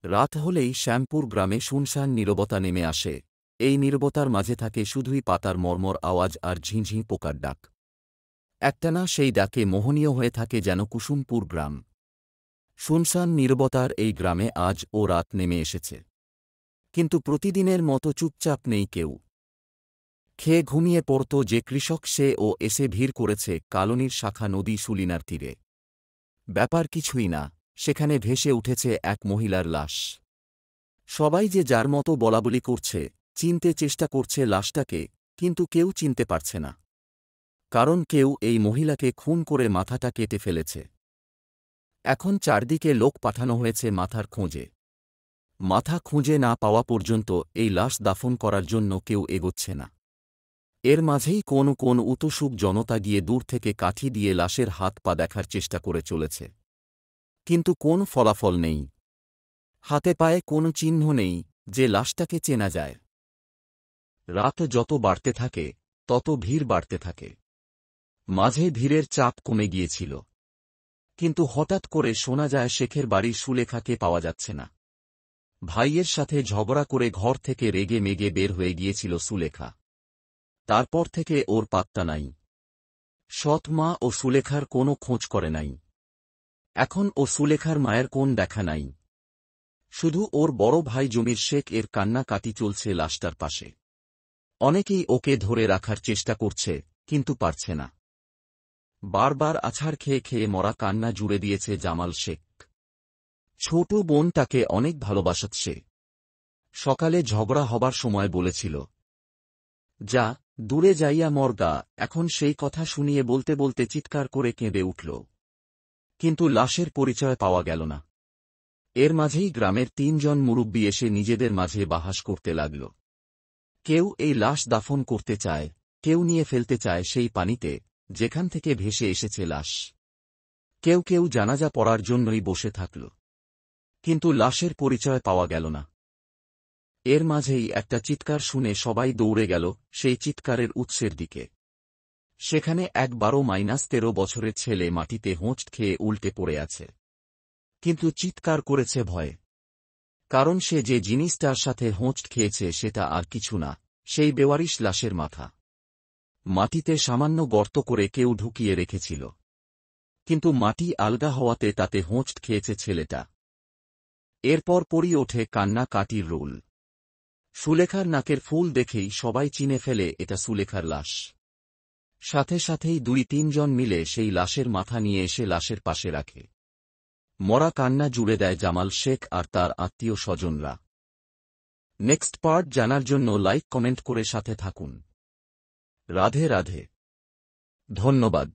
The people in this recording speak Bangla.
রাত হলেই শ্যামপুর গ্রামে শুনশান নীরবতা নেমে আসে। এই নীরবতার মাঝে থাকে শুধুই পাতার মর্মর আওয়াজ আর ঝিঁঝিঁ পোকার ডাক। একটানা সেই ডাকে মোহনীয় হয়ে থাকে যেন কুসুমপুর গ্রাম। শুনশান নীরবতার এই গ্রামে আজ ও রাত নেমে এসেছে, কিন্তু প্রতিদিনের মতো চুপচাপ নেই কেউ। খেয়ে ঘুমিয়ে পড়ত যে কৃষক, সে ও এসে ভিড় করেছে কালনির শাখা নদী সুলিনার তীরে। ব্যাপার কিছুই না, সেখানে ভেসে উঠেছে এক মহিলার লাশ। সবাই যে যার মতো বলাবলি করছে, চিনতে চেষ্টা করছে লাশটাকে, কিন্তু কেউ চিনতে পারছে না। কারণ কেউ এই মহিলাকে খুন করে মাথাটা কেটে ফেলেছে। এখন চারদিকে লোক পাঠানো হয়েছে মাথার খোঁজে। মাথা খুঁজে না পাওয়া পর্যন্ত এই লাশ দাফন করার জন্য কেউ এগোচ্ছে না। এর মাঝেই কোন উতসুক জনতা গিয়ে দূর থেকে কাঠি দিয়ে লাশের হাত পা দেখার চেষ্টা করে চলেছে, কিন্তু কোন ফলাফল নেই। হাতে পায়ে কোনো চিহ্ন নেই যে লাশটাকে চেনা যায়। রাত যত বাড়তে থাকে তত ভিড় বাড়তে থাকে। মাঝে ভিড়ের চাপ কমে গিয়েছিল, কিন্তু হঠাৎ করে শোনা যায় শেখের বাড়ির সুলেখাকে পাওয়া যাচ্ছে না। ভাইয়ের সাথে ঝগড়া করে ঘর থেকে রেগে মেগে বের হয়ে গিয়েছিল সুলেখা। তারপর থেকে ওর পাত্তা নাই। সৎ মা ও সুলেখার কোনো খোঁজ করে নাই। এখন ও সুলেখার মায়ের কোন দেখা নাই। শুধু ওর বড় ভাই জমির শেখ এর কান্নাকাটি চলছে লাশটার পাশে। অনেকেই ওকে ধরে রাখার চেষ্টা করছে, কিন্তু পারছে না। বারবার আছাড় খেয়ে খেয়ে মরা কান্না জুড়ে দিয়েছে জামাল শেখ। ছোট বোন তাকে অনেক ভালোবাসছে। সকালে ঝগড়া হবার সময় বলেছিল, যা দূরে যাইয়া মরগা। এখন সেই কথা শুনিয়ে বলতে বলতে চিৎকার করে কেঁদে উঠল। কিন্তু লাশের পরিচয় পাওয়া গেল না। এর মাঝেই গ্রামের ৩ জন মুরব্বি এসে নিজেদের মাঝে বাহাস করতে লাগল। কেউ এই লাশ দাফন করতে চায়, কেউ নিয়ে ফেলতে চায় সেই পানিতে যেখান থেকে ভেসে এসেছে লাশ। কেউ কেউ জানাজা পড়ার জন্যই বসে থাকল, কিন্তু লাশের পরিচয় পাওয়া গেল না। এর মাঝেই একটা চিৎকার শুনে সবাই দৌড়ে গেল সেই চিৎকারের উৎসের দিকে। সেখানে এক 12-13 বছরের ছেলে মাটিতে হোঁচট খেয়ে উল্টে পড়ে আছে, কিন্তু চিৎকার করেছে ভয়ে। কারণ সে যে জিনিসটার সাথে হোঁচট খেয়েছে সেটা আর কিছু না, সেই বেওয়ারিশ লাশের মাথা। মাটিতে সামান্য গর্ত করে কেউ ঢুকিয়ে রেখেছিল, কিন্তু মাটি আলগা হওয়াতে তাতে হোঁচট খেয়েছে ছেলেটা। এরপর পরই ওঠে কান্না কাটির রোল। সুলেখার নাকের ফুল দেখেই সবাই চিনে ফেলে এটা সুলেখার লাশ। সাথে সাথেই 2-3 জন মিলে সেই লাশের মাথা নিয়ে এসে লাশের পাশে রাখে। মরা কান্না জুড়ে দেয় জামাল শেখ আর তার আত্মীয় স্বজনরা। নেক্সট পার্ট জানার জন্য লাইক কমেন্ট করে সাথে থাকুন। রাধে রাধে। ধন্যবাদ।